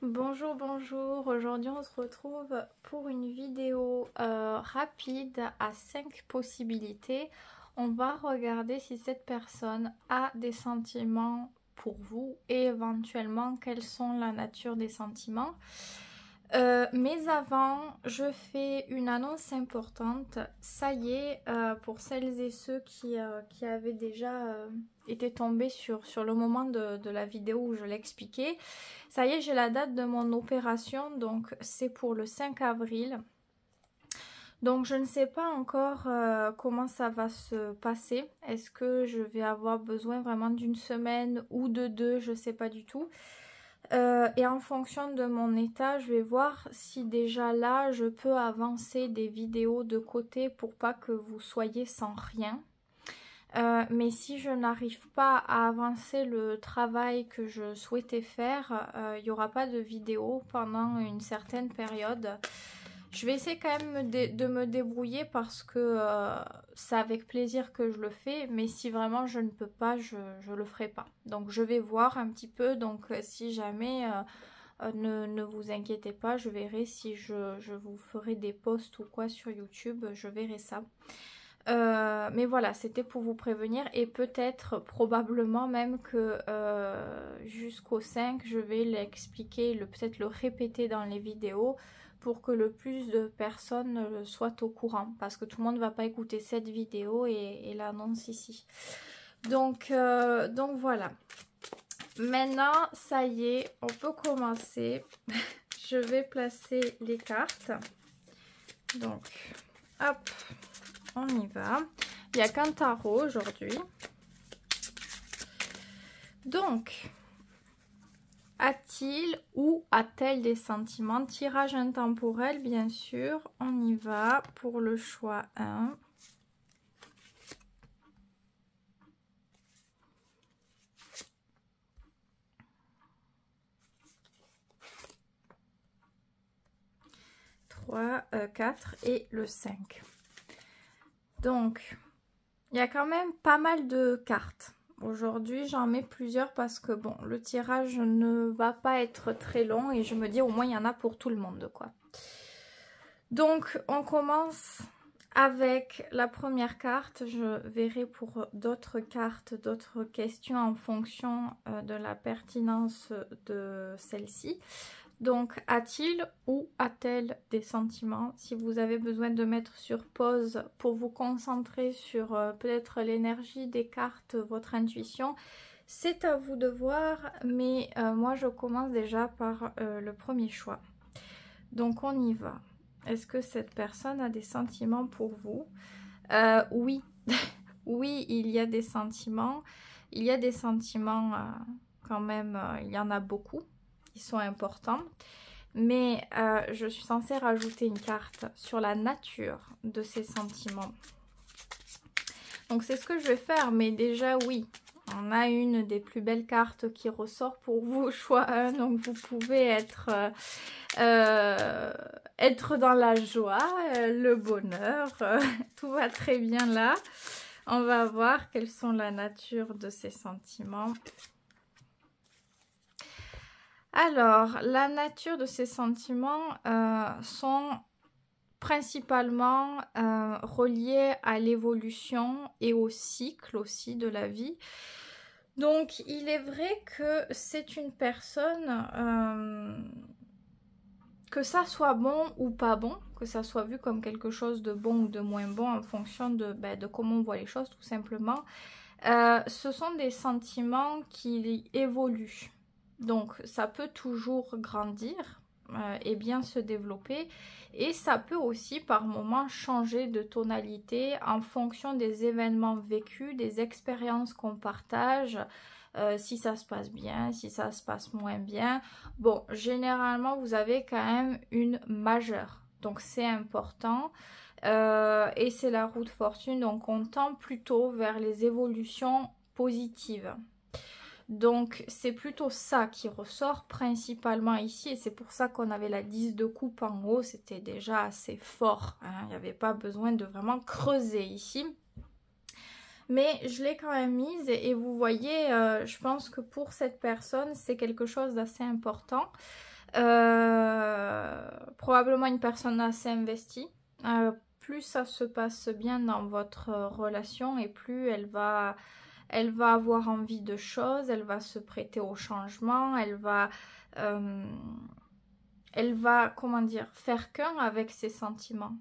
Bonjour, bonjour. Aujourd'hui, on se retrouve pour une vidéo rapide à 5 possibilités. On va regarder si cette personne a des sentiments pour vous et éventuellement quelles sont la nature des sentiments. Mais avant, je fais une annonce importante. Ça y est, pour celles et ceux qui avaient déjà été tombés sur le moment de la vidéo où je l'expliquais, ça y est, j'ai la date de mon opération, donc c'est pour le 5 avril. Donc je ne sais pas encore comment ça va se passer. Est-ce que je vais avoir besoin vraiment d'une semaine ou de deux, je ne sais pas du tout. Et en fonction de mon état, je vais voir si déjà là, je peux avancer des vidéos de côté pour pas que vous soyez sans rien. Mais si je n'arrive pas à avancer le travail que je souhaitais faire, il n'y aura pas de vidéo pendant une certaine période. Je vais essayer quand même de me débrouiller parce que c'est avec plaisir que je le fais, mais si vraiment je ne peux pas, je le ferai pas. Donc je vais voir un petit peu, donc si jamais, ne vous inquiétez pas, je verrai si je vous ferai des posts ou quoi sur YouTube, je verrai ça. Mais voilà, c'était pour vous prévenir et peut-être, probablement même que jusqu'au 5, je vais l'expliquer, peut-être le répéter dans les vidéos pour que le plus de personnes soient au courant parce que tout le monde ne va pas écouter cette vidéo et l'annonce ici. Donc voilà. Maintenant, ça y est, on peut commencer. Je vais placer les cartes. Donc, hop. On y va. Il n'y a qu'un tarot aujourd'hui. Donc, a-t-il ou a-t-elle des sentiments? Tirage intemporel, bien sûr. On y va pour le choix 1. Trois, 4 et le 5. Donc, il y a quand même pas mal de cartes. Aujourd'hui, j'en mets plusieurs parce que, bon, le tirage ne va pas être très long et je me dis au moins il y en a pour tout le monde, quoi. Donc, on commence avec la première carte. Je verrai pour d'autres cartes, d'autres questions en fonction de la pertinence de celle-ci. Donc, a-t-il ou a-t-elle des sentiments? Si vous avez besoin de mettre sur pause pour vous concentrer sur peut-être l'énergie des cartes, votre intuition, c'est à vous de voir. Mais moi, je commence déjà par le premier choix. Donc, on y va. Est-ce que cette personne a des sentiments pour vous? Oui. Oui, il y a des sentiments. Il y a des sentiments quand même, il y en a beaucoup. Ils sont importants. Mais je suis censée rajouter une carte sur la nature de ces sentiments. Donc c'est ce que je vais faire, mais déjà oui. On a une des plus belles cartes qui ressort pour vous, choix 1. Donc vous pouvez être dans la joie, le bonheur. Tout va très bien là. On va voir quelles sont la nature de ces sentiments. Alors, la nature de ces sentiments sont principalement reliés à l'évolution et au cycle aussi de la vie. Donc, il est vrai que c'est une personne, que ça soit bon ou pas bon, que ça soit vu comme quelque chose de bon ou de moins bon en fonction de comment on voit les choses tout simplement. Ce sont des sentiments qui évoluent. Donc ça peut toujours grandir et bien se développer. Et ça peut aussi par moments changer de tonalité en fonction des événements vécus, des expériences qu'on partage. Si ça se passe bien, si ça se passe moins bien. Bon, généralement, vous avez quand même une majeure. Donc, c'est important. Et c'est la roue de fortune. Donc, on tend plutôt vers les évolutions positives. Donc, c'est plutôt ça qui ressort principalement ici. Et c'est pour ça qu'on avait la 10 de coupe en haut. C'était déjà assez fort. Hein. Il n'y avait pas besoin de vraiment creuser ici. Mais je l'ai quand même mise et vous voyez, je pense que pour cette personne, c'est quelque chose d'assez important. Probablement une personne assez investie. Plus ça se passe bien dans votre relation et plus elle va avoir envie de choses, elle va se prêter au changement, elle va, comment dire, faire qu'un avec ses sentiments.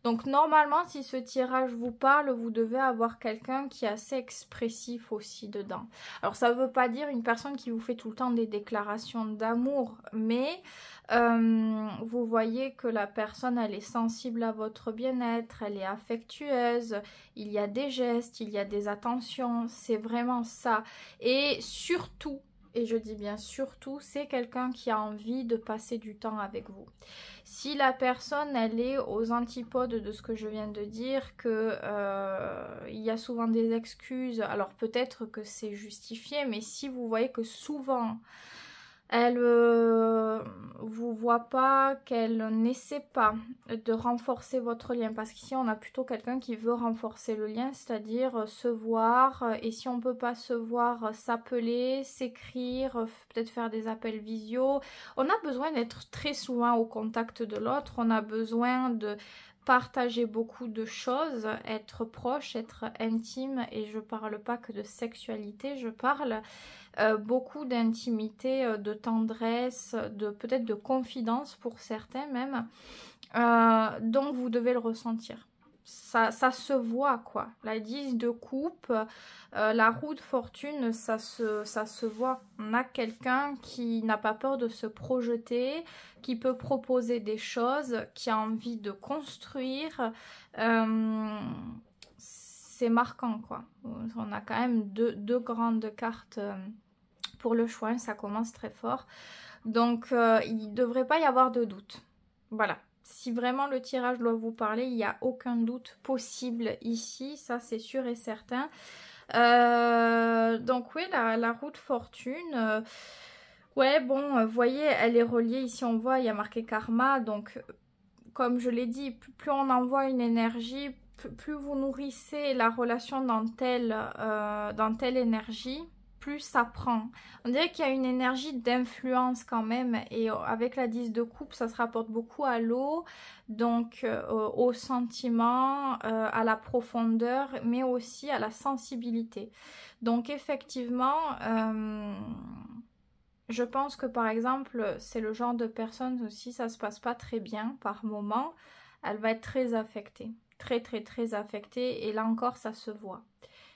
Donc normalement, si ce tirage vous parle, vous devez avoir quelqu'un qui est assez expressif aussi dedans. Alors ça ne veut pas dire une personne qui vous fait tout le temps des déclarations d'amour, mais vous voyez que la personne, elle est sensible à votre bien-être, elle est affectueuse, il y a des gestes, il y a des attentions, c'est vraiment ça. Et surtout, et je dis bien surtout, c'est quelqu'un qui a envie de passer du temps avec vous. Si la personne, elle est aux antipodes de ce que je viens de dire, que il y a souvent des excuses, alors peut-être que c'est justifié, mais si vous voyez que souvent elle vous voit pas, qu'elle n'essaie pas de renforcer votre lien, parce qu'ici on a plutôt quelqu'un qui veut renforcer le lien, c'est-à-dire se voir, et si on peut pas se voir, s'appeler, s'écrire, peut-être faire des appels visio. On a besoin d'être très souvent au contact de l'autre, on a besoin de partager beaucoup de choses, être proche, être intime, et je parle pas que de sexualité, je parle beaucoup d'intimité, de tendresse, peut-être de confidence pour certains même. Donc vous devez le ressentir. Ça se voit quoi. La 10 de coupe, la roue de fortune, ça se voit. On a quelqu'un qui n'a pas peur de se projeter, qui peut proposer des choses, qui a envie de construire. C'est marquant quoi. On a quand même deux grandes cartes pour le choix, ça commence très fort. Donc il ne devrait pas y avoir de doute. Voilà. Si vraiment le tirage doit vous parler, il n'y a aucun doute possible ici, ça c'est sûr et certain. Donc oui, la roue de fortune, ouais bon, vous voyez, elle est reliée, ici on voit, il y a marqué karma, donc comme je l'ai dit, plus on envoie une énergie, plus vous nourrissez la relation dans telle énergie, plus ça prend. On dirait qu'il y a une énergie d'influence quand même, et avec la 10 de coupe, ça se rapporte beaucoup à l'eau, donc au sentiment, à la profondeur, mais aussi à la sensibilité. Donc effectivement, je pense que par exemple, c'est le genre de personne, si ça se passe pas très bien par moment, elle va être très affectée. Très très très affectée, et là encore ça se voit.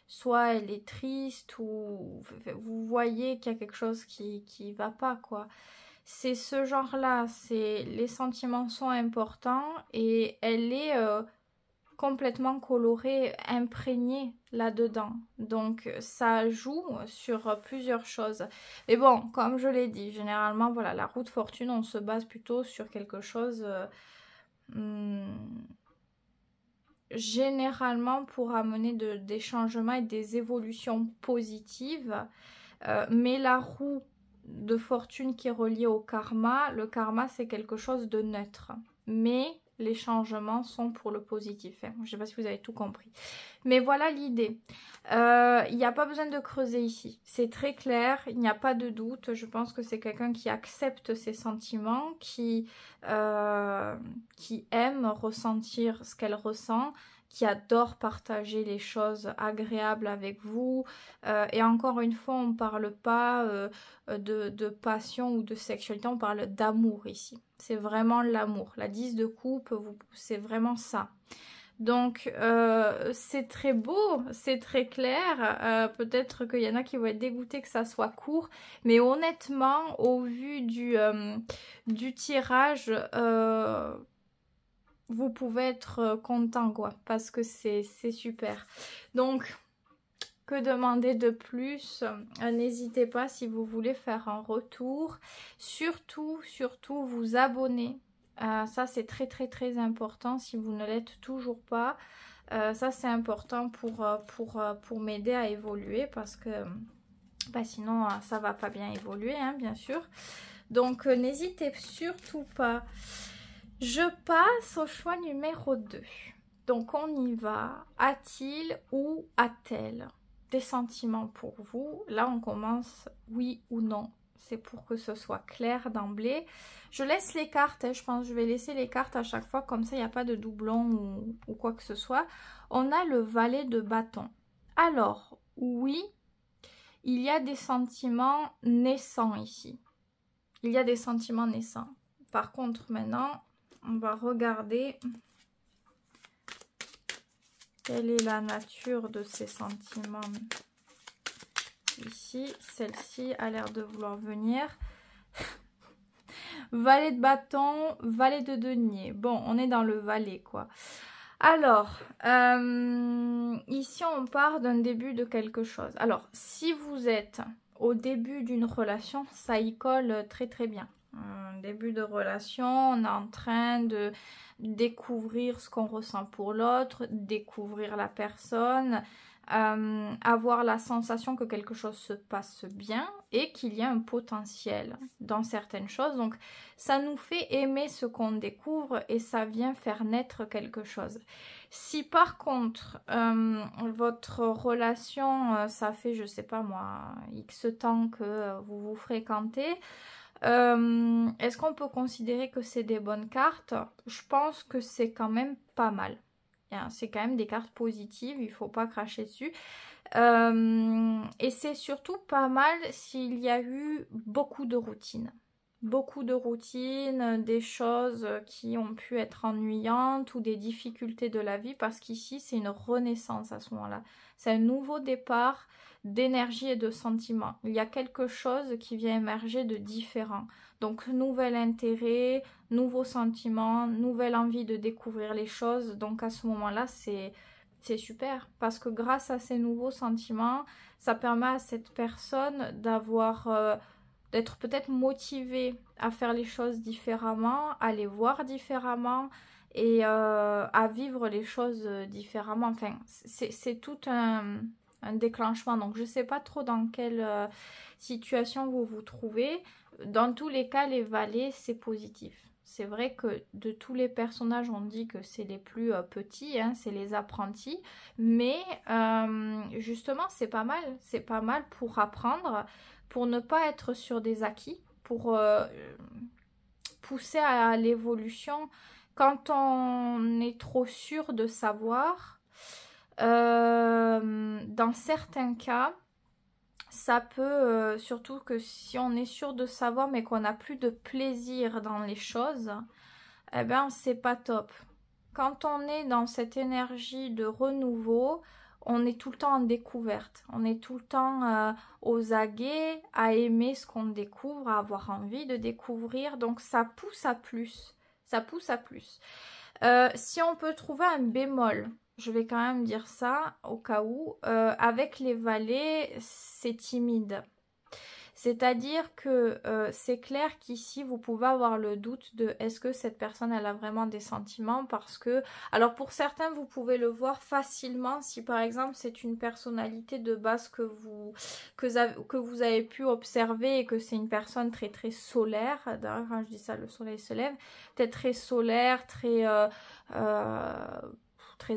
Soit elle est triste, ou vous voyez qu'il y a quelque chose qui va pas quoi. C'est ce genre là, les sentiments sont importants, et elle est complètement colorée, imprégnée là-dedans. Donc ça joue sur plusieurs choses. Mais bon, comme je l'ai dit, généralement, voilà, la roue de fortune, on se base plutôt sur quelque chose généralement pour amener des changements et des évolutions positives. Mais la roue de fortune qui est reliée au karma, le karma c'est quelque chose de neutre. Mais les changements sont pour le positif. Hein. Je ne sais pas si vous avez tout compris. Mais voilà l'idée. Il n'y a pas besoin de creuser ici. C'est très clair, il n'y a pas de doute. Je pense que c'est quelqu'un qui accepte ses sentiments, qui aime ressentir ce qu'elle ressent, qui adore partager les choses agréables avec vous. Et encore une fois, on ne parle pas de passion ou de sexualité, on parle d'amour ici. C'est vraiment l'amour. La 10 de coupe, c'est vraiment ça. Donc c'est très beau, c'est très clair, peut-être qu'il y en a qui vont être dégoûtés que ça soit court, mais honnêtement au vu du tirage, vous pouvez être content quoi, parce que c'est super. Donc que demander de plus? N'hésitez pas si vous voulez faire un retour, surtout vous abonner. Ça c'est très très très important si vous ne l'êtes toujours pas. Ça c'est important pour m'aider à évoluer, parce que sinon ça va pas bien évoluer hein, bien sûr. Donc n'hésitez surtout pas. Je passe au choix numéro 2. Donc on y va. A-t-il ou a-t-elle des sentiments pour vous? Là on commence oui ou non. c'est pour que ce soit clair d'emblée. Je laisse les cartes, hein, je pense que je vais laisser les cartes à chaque fois, comme ça il n'y a pas de doublon ou quoi que ce soit. On a le valet de bâton. Alors, oui, il y a des sentiments naissants ici. Il y a des sentiments naissants. Par contre, maintenant, on va regarder quelle est la nature de ces sentiments. Ici, celle-ci a l'air de vouloir venir. Valet de bâton, valet de denier. Bon, on est dans le valet, quoi. Alors, ici, on part d'un début de quelque chose. Alors, si vous êtes au début d'une relation, ça y colle très très bien. Un début de relation, on est en train de découvrir ce qu'on ressent pour l'autre, découvrir la personne, avoir la sensation que quelque chose se passe bien et qu'il y a un potentiel dans certaines choses. Donc, ça nous fait aimer ce qu'on découvre et ça vient faire naître quelque chose. Si par contre, votre relation, ça fait, je sais pas moi, X temps que vous vous fréquentez, est-ce qu'on peut considérer que c'est des bonnes cartes? Je pense que c'est quand même pas mal. C'est quand même des cartes positives, il ne faut pas cracher dessus. Et c'est surtout pas mal s'il y a eu beaucoup de routines. Beaucoup de routines, des choses qui ont pu être ennuyantes ou des difficultés de la vie, parce qu'ici c'est une renaissance à ce moment-là. C'est un nouveau départ d'énergie et de sentiments. Il y a quelque chose qui vient émerger de différent. Donc nouvel intérêt, nouveaux sentiments, nouvelle envie de découvrir les choses. Donc à ce moment-là, c'est super. Parce que grâce à ces nouveaux sentiments, ça permet à cette personne d'avoir... d'être peut-être motivée à faire les choses différemment, à les voir différemment et à vivre les choses différemment. Enfin, c'est tout un déclenchement. Donc, je ne sais pas trop dans quelle situation vous vous trouvez. Dans tous les cas, les valets, c'est positif. C'est vrai que de tous les personnages, on dit que c'est les plus petits, hein, c'est les apprentis. Mais justement, c'est pas mal. C'est pas mal pour apprendre, pour ne pas être sur des acquis, pour pousser à l'évolution. Quand on est trop sûr de savoir, dans certains cas, ça peut, surtout que si on est sûr de savoir mais qu'on n'a plus de plaisir dans les choses, eh ben c'est pas top. Quand on est dans cette énergie de renouveau, on est tout le temps en découverte. On est tout le temps aux aguets, à aimer ce qu'on découvre, à avoir envie de découvrir. Donc ça pousse à plus. Ça pousse à plus. Si on peut trouver un bémol, je vais quand même dire ça au cas où, avec les valets, c'est timide. C'est-à-dire que c'est clair qu'ici, vous pouvez avoir le doute de est-ce que cette personne, elle a vraiment des sentiments, parce que... Alors pour certains, vous pouvez le voir facilement si par exemple c'est une personnalité de base que vous avez pu observer et que c'est une personne très très solaire. D'ailleurs, quand je dis ça, le soleil se lève. Peut-être très solaire, très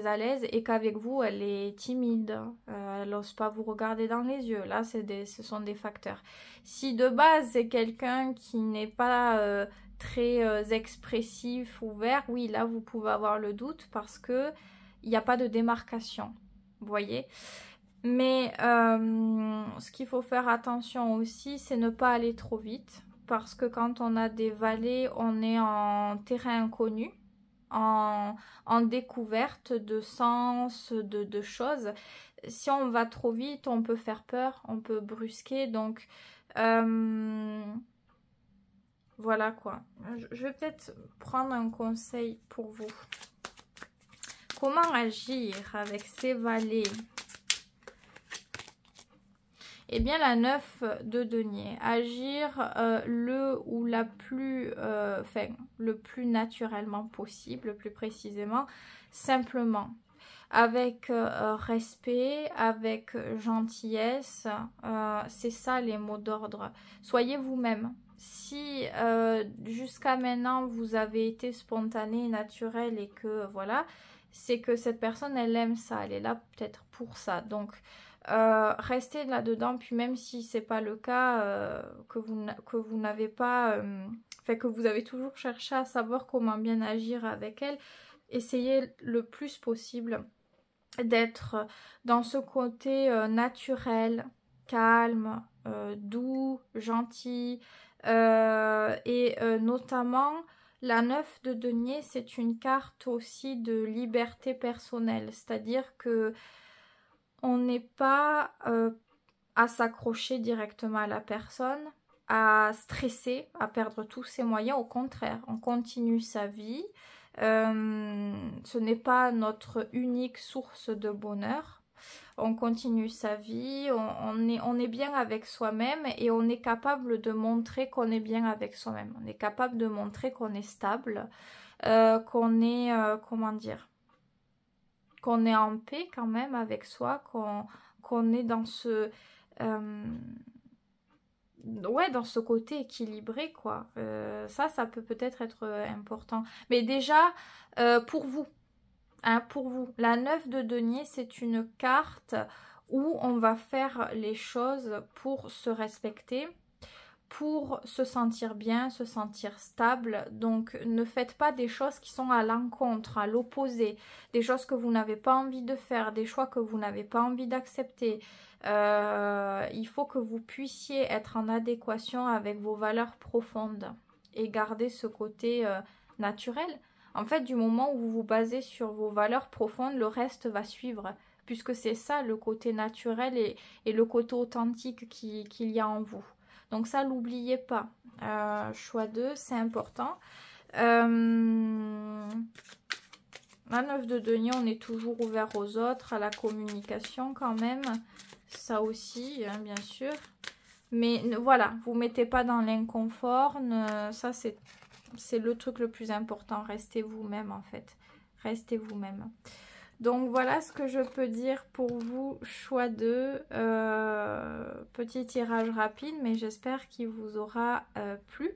à l'aise, et qu'avec vous elle est timide, elle n'ose pas vous regarder dans les yeux. Là ce sont des facteurs. Si de base c'est quelqu'un qui n'est pas très expressif, ouvert, oui, là vous pouvez avoir le doute parce que il n'y a pas de démarcation, vous voyez. Mais ce qu'il faut faire attention aussi, c'est ne pas aller trop vite, parce que quand on a des valets, on est en terrain inconnu, en découverte de sens, de choses. Si on va trop vite, on peut faire peur, on peut brusquer. Donc, voilà quoi. Je vais peut-être prendre un conseil pour vous. Comment agir avec ces valets? Eh bien, la 9 de denier. Agir le plus naturellement possible, le plus précisément, simplement. Avec respect, avec gentillesse. C'est ça les mots d'ordre. Soyez vous-même. Si jusqu'à maintenant vous avez été spontané, naturel et que voilà, c'est que cette personne elle aime ça, elle est là peut-être pour ça. Donc restez là-dedans. Puis même si c'est pas le cas, que vous n'avez pas, enfin que vous avez toujours cherché à savoir comment bien agir avec elle, essayez le plus possible d'être dans ce côté naturel, calme, doux, gentil, et notamment la 9 de denier, c'est une carte aussi de liberté personnelle, c'est-à-dire que on n'est pas à s'accrocher directement à la personne, à stresser, à perdre tous ses moyens. Au contraire, on continue sa vie. Ce n'est pas notre unique source de bonheur. On continue sa vie, on est bien avec soi-même et on est capable de montrer qu'on est bien avec soi-même. On est capable de montrer qu'on est stable, qu'on est, comment dire, qu'on est en paix quand même avec soi, qu'on est dans ce... ouais, dans ce côté équilibré, quoi. Ça peut-être être important. Mais déjà, pour vous, hein, pour vous, la 9 de denier, c'est une carte où on va faire les choses pour se respecter, pour se sentir bien, se sentir stable. Donc ne faites pas des choses qui sont à l'encontre, à l'opposé, des choses que vous n'avez pas envie de faire, des choix que vous n'avez pas envie d'accepter. Il faut que vous puissiez être en adéquation avec vos valeurs profondes et garder ce côté naturel. En fait, du moment où vous vous basez sur vos valeurs profondes, le reste va suivre, puisque c'est ça le côté naturel et le côté authentique qu'il y a en vous. Donc ça, n'oubliez pas. Choix 2, c'est important. La 9 de denier, on est toujours ouvert aux autres, à la communication quand même. Ça aussi, hein, bien sûr. Mais voilà, vous ne mettez pas dans l'inconfort. Ça, c'est le truc le plus important. Restez vous-même, en fait. Restez vous-même. Donc voilà ce que je peux dire pour vous, choix 2, petit tirage rapide, mais j'espère qu'il vous aura plu.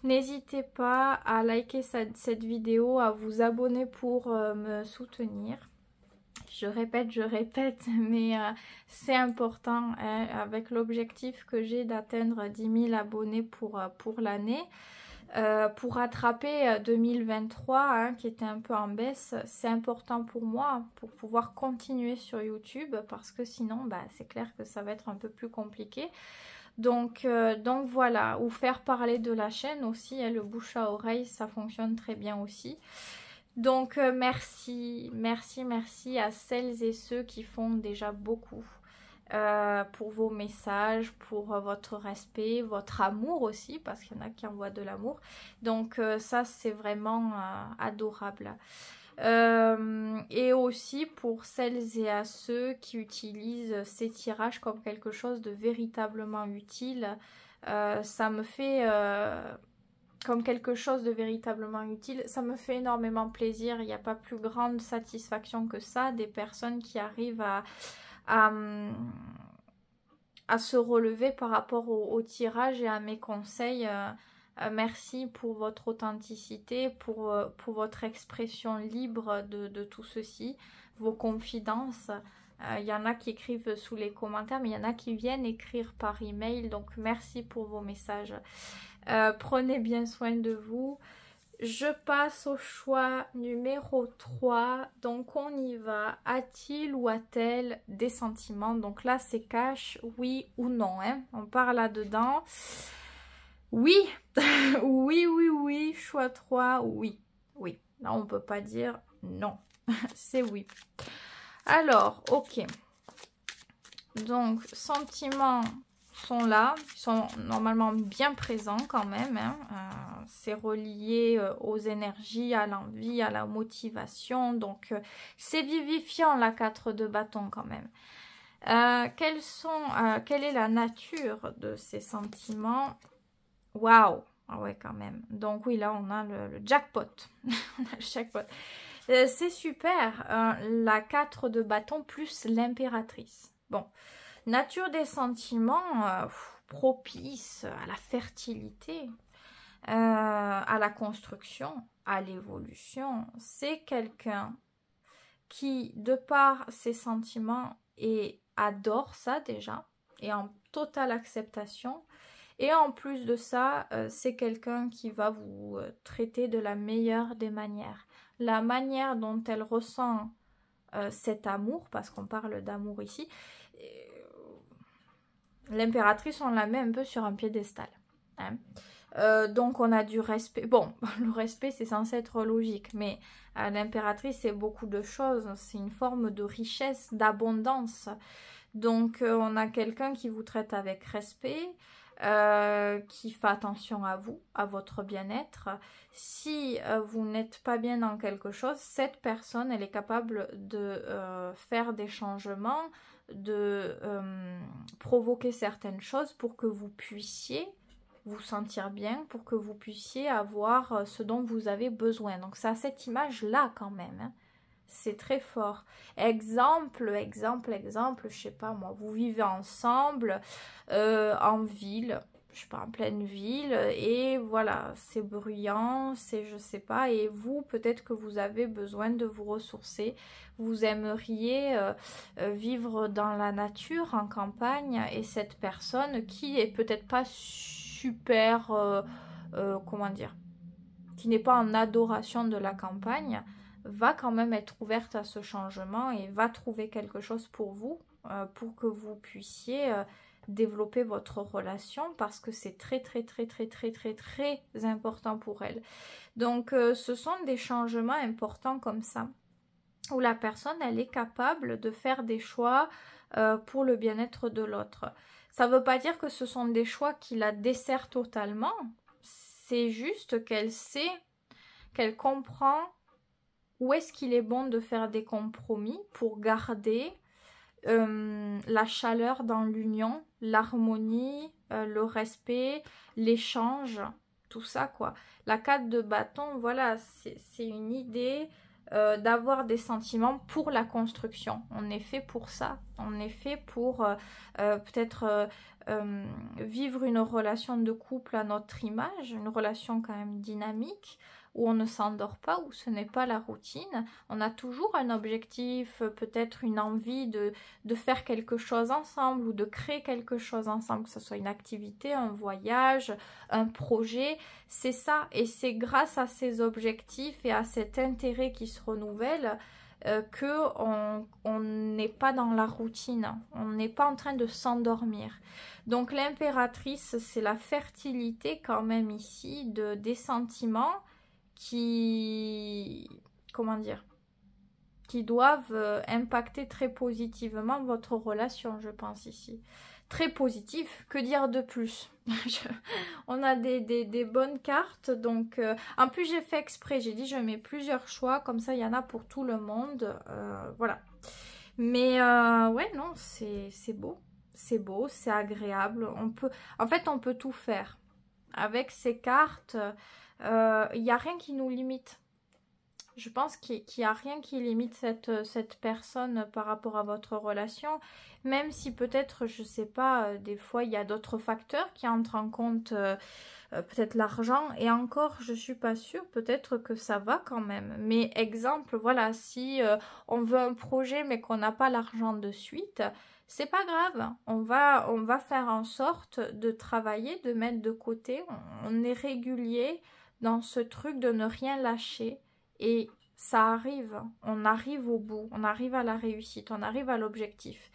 N'hésitez pas à liker cette vidéo, à vous abonner pour me soutenir. Je répète, mais c'est important hein, avec l'objectif que j'ai d'atteindre 10 000 abonnés pour l'année. Pour rattraper 2023 hein, qui était un peu en baisse, c'est important pour moi pour pouvoir continuer sur YouTube parce que sinon bah, c'est clair que ça va être un peu plus compliqué. Donc voilà, ou faire parler de la chaîne aussi, hein, le bouche à oreille ça fonctionne très bien aussi. Donc merci à celles et ceux qui font déjà beaucoup. Pour vos messages, pour votre respect, votre amour aussi, parce qu'il y en a qui envoient de l'amour. Donc ça, c'est vraiment adorable. Et aussi pour celles et à ceux qui utilisent ces tirages comme quelque chose de véritablement utile. Ça me fait... comme quelque chose de véritablement utile, ça me fait énormément plaisir. Il n'y a pas plus grande satisfaction que ça, des personnes qui arrivent à se relever par rapport au tirage et à mes conseils. Merci pour votre authenticité, pour votre expression libre de tout ceci, vos confidences. Il y en a qui écrivent sous les commentaires, mais il y en a qui viennent écrire par email. Donc merci pour vos messages. Prenez bien soin de vous. Je passe au choix numéro 3. Donc on y va. A-t-il ou a-t-elle des sentiments? Donc là c'est cash, oui ou non. Hein. On part là-dedans. Oui. oui. Choix 3, oui. Oui. Là on ne peut pas dire non. C'est oui. Alors, ok. Donc, sentiments sont là, ils sont normalement bien présents quand même. Hein. C'est relié aux énergies, à l'envie, à la motivation. Donc, c'est vivifiant la 4 de bâton quand même. Quelle est la nature de ces sentiments? Waouh! Ah ouais, quand même. Donc oui, là, on a le jackpot. On a le jackpot. C'est super. La 4 de bâton plus l'impératrice. Bon. Nature des sentiments propice à la fertilité, à la construction, à l'évolution. C'est quelqu'un qui, de par ses sentiments, est adore ça déjà, et en totale acceptation. Et en plus de ça, c'est quelqu'un qui va vous traiter de la meilleure des manières. La manière dont elle ressent cet amour, parce qu'on parle d'amour ici, l'impératrice, on la met un peu sur un piédestal. Hein. Donc on a du respect. Bon, le respect c'est censé être logique, mais l'impératrice c'est beaucoup de choses. C'est une forme de richesse, d'abondance. Donc on a quelqu'un qui vous traite avec respect, qui fait attention à vous, à votre bien-être. Si vous n'êtes pas bien dans quelque chose, cette personne elle est capable de faire des changements, de provoquer certaines choses pour que vous puissiez vous sentir bien, pour que vous puissiez avoir ce dont vous avez besoin. Donc ça a cette image-là quand même. Hein. C'est très fort. Exemple, je sais pas moi, vous vivez ensemble en ville, je sais pas, en pleine ville, et voilà, c'est bruyant, c'est je sais pas, et vous, peut-être que vous avez besoin de vous ressourcer, vous aimeriez vivre dans la nature, en campagne, et cette personne qui est peut-être pas super, comment dire, qui n'est pas en adoration de la campagne, va quand même être ouverte à ce changement et va trouver quelque chose pour que vous puissiez développer votre relation parce que c'est très important pour elle. Donc ce sont des changements importants comme ça où la personne elle est capable de faire des choix pour le bien-être de l'autre. Ça ne veut pas dire que ce sont des choix qui la desserrent totalement, c'est juste qu'elle sait, qu'elle comprend où est-ce qu'il est bon de faire des compromis pour garder la chaleur dans l'union, l'harmonie, le respect, l'échange, tout ça quoi. La 4 de bâton, voilà, c'est une idée d'avoir des sentiments pour la construction. On est fait pour ça. On est fait pour peut-être vivre une relation de couple à notre image, une relation quand même dynamique, où on ne s'endort pas, où ce n'est pas la routine. On a toujours un objectif, peut-être une envie de faire quelque chose ensemble ou de créer quelque chose ensemble, que ce soit une activité, un voyage, un projet. C'est ça, et c'est grâce à ces objectifs et à cet intérêt qui se renouvelle qu'on n'est pas dans la routine, on n'est pas en train de s'endormir. Donc l'impératrice, c'est la fertilité quand même ici des sentiments qui, comment dire, qui doivent impacter très positivement votre relation, je pense ici. Très positif, que dire de plus? On a des bonnes cartes, donc en plus j'ai fait exprès, j'ai dit je mets plusieurs choix, comme ça il y en a pour tout le monde, voilà. Mais ouais, non, c'est beau, c'est agréable, en fait on peut tout faire. Avec ces cartes, il n'y a rien qui nous limite. Je pense qu'il n'y a rien qui limite cette personne par rapport à votre relation, même si peut-être, je ne sais pas, des fois il y a d'autres facteurs qui entrent en compte, peut-être l'argent, et encore je ne suis pas sûre, peut-être que ça va quand même. Mais exemple, voilà, si on veut un projet mais qu'on n'a pas l'argent de suite, c'est pas grave, on va faire en sorte de travailler, de mettre de côté, on est régulier dans ce truc de ne rien lâcher. Et ça arrive, on arrive au bout, on arrive à la réussite, on arrive à l'objectif.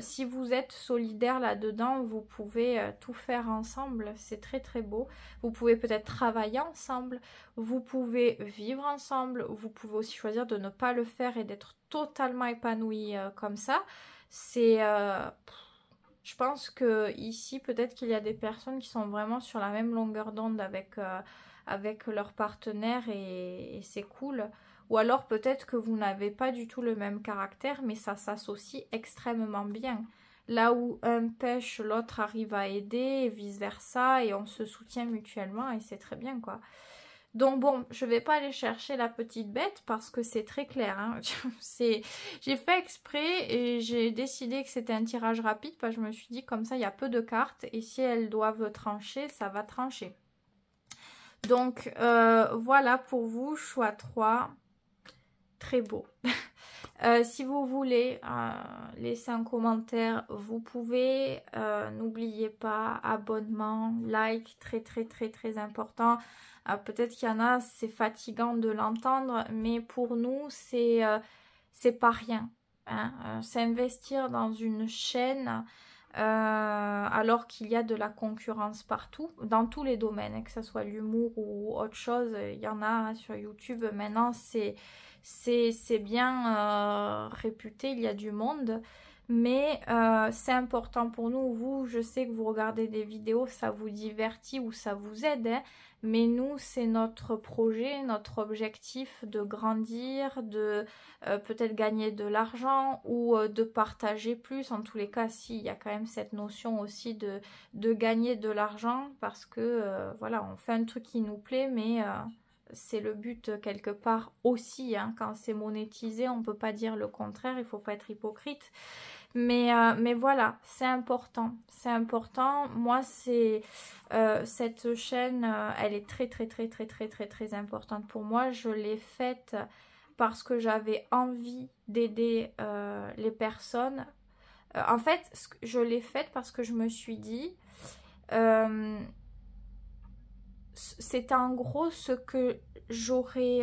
Si vous êtes solidaire là-dedans, vous pouvez tout faire ensemble, c'est très beau. Vous pouvez peut-être travailler ensemble, vous pouvez vivre ensemble, vous pouvez aussi choisir de ne pas le faire et d'être totalement épanoui comme ça. C'est... je pense que ici, peut-être qu'il y a des personnes qui sont vraiment sur la même longueur d'onde avec leur partenaire et c'est cool. Ou alors peut-être que vous n'avez pas du tout le même caractère, mais ça s'associe extrêmement bien. Là où un pêche, l'autre arrive à aider et vice-versa, et on se soutient mutuellement et c'est très bien quoi. Donc bon, je vais pas aller chercher la petite bête parce que c'est très clair. Hein. J'ai fait exprès et j'ai décidé que c'était un tirage rapide parce que je me suis dit comme ça il y a peu de cartes et si elles doivent trancher, ça va trancher. Donc voilà pour vous, choix 3. Très beau. Si vous voulez laisser un commentaire, vous pouvez. N'oubliez pas, abonnement, like, très très très très important. Peut-être qu'il y en a, c'est fatigant de l'entendre, mais pour nous, c'est pas rien. Hein. S'investir dans une chaîne alors qu'il y a de la concurrence partout, dans tous les domaines, hein, que ce soit l'humour ou autre chose, il y en a hein, sur YouTube. Maintenant, c'est bien réputé, il y a du monde. Mais c'est important pour nous. Vous, je sais que vous regardez des vidéos, ça vous divertit ou ça vous aide. Hein, mais nous, c'est notre projet, notre objectif de grandir, de peut-être gagner de l'argent ou de partager plus. En tous les cas, si, il y a quand même cette notion aussi de gagner de l'argent parce que voilà, on fait un truc qui nous plaît, mais c'est le but quelque part aussi. Hein, quand c'est monétisé, on ne peut pas dire le contraire, il ne faut pas être hypocrite. Mais voilà, c'est important. C'est important. Moi, c'est cette chaîne, elle est très très très très très très très importante pour moi. Je l'ai faite parce que j'avais envie d'aider les personnes. En fait, je l'ai faite parce que je me suis dit, c'est en gros ce que j'aurais